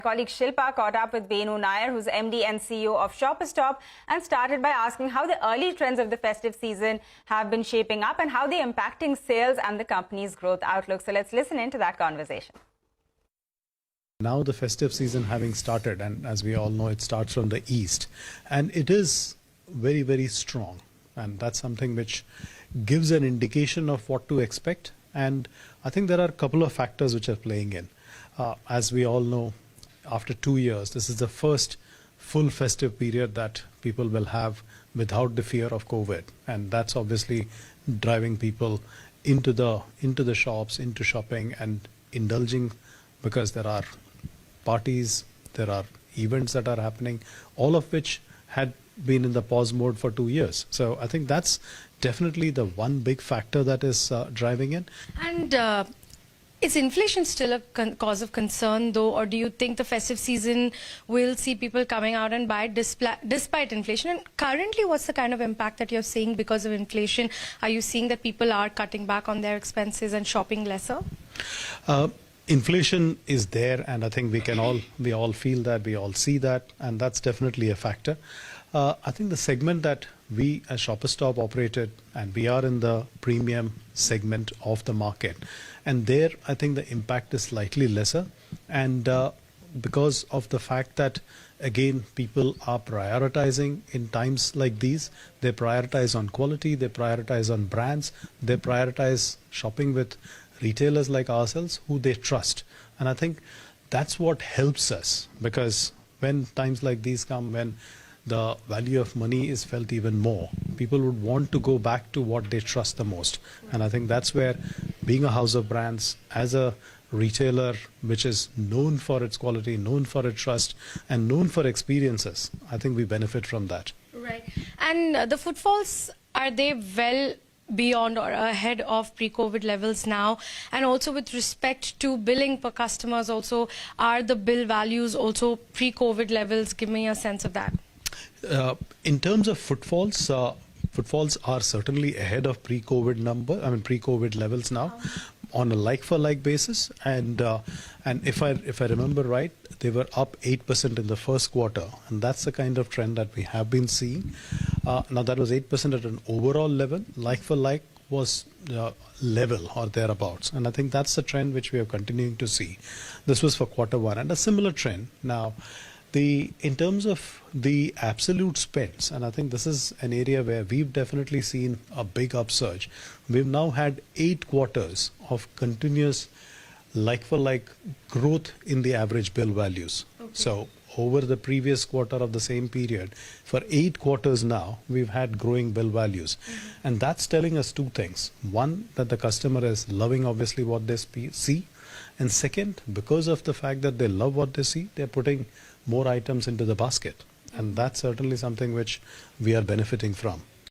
Colleague Shilpa caught up with Venu Nair, who's MD and CEO of Stop, and started by asking how the early trends of the festive season have been shaping up and how they're impacting sales and the company's growth outlook. So let's listen into that conversation. Now the festive season having started, and as we all know, it starts from the east, and it is very, very strong, and that's something which gives an indication of what to expect. And I think there are a couple of factors which are playing in. As we all know, after 2 years, this is the first full festive period that people will have without the fear of COVID, and that's obviously driving people into the shops, into shopping and indulging, because there are parties, there are events that are happening, all of which had been in the pause mode for 2 years. So I think that's definitely the one big factor that is driving it. And is inflation still a cause of concern, though, or do you think the festive season will see people coming out and buy despite inflation? And currently, what's the kind of impact that you're seeing because of inflation? Are you seeing that people are cutting back on their expenses and shopping lesser? Inflation is there, and I think we all feel that, we all see that, and that's definitely a factor. I think the segment that we as Stop operated, and we are in the premium segment of the market, and there I think the impact is slightly lesser, and because of the fact that again people are prioritizing in times like these, they prioritize on quality, they prioritize on brands, they prioritize shopping with retailers like ourselves who they trust. And I think that's what helps us, because when times like these come, when the value of money is felt even more, people would want to go back to what they trust the most. And I think that's where, being a house of brands, as a retailer which is known for its quality, known for its trust, and known for experiences, I think we benefit from that. Right. And the footfalls, are they well beyond or ahead of pre-COVID levels now? And also with respect to billing per customers also, are the bill values also pre-COVID levels? Give me a sense of that. In terms of footfalls, footfalls are certainly ahead of pre-COVID levels now, on a like-for-like basis, and if I remember right, they were up 8% in the first quarter, and that's the kind of trend that we have been seeing. Now that was 8% at an overall level. Like-for-like was level or thereabouts, and I think that's the trend which we are continuing to see. This was for quarter one, and a similar trend now. In terms of the absolute spends, and I think this is an area where we've definitely seen a big upsurge. We've now had 8 quarters of continuous like-for-like growth in the average bill values. Okay. So over the previous quarter of the same period, for 8 quarters now, we've had growing bill values. Mm-hmm. And that's telling us 2 things. One, that the customer is loving obviously what they see. And second, because of the fact that they love what they see, they're putting more items into the basket. And that's certainly something which we are benefiting from.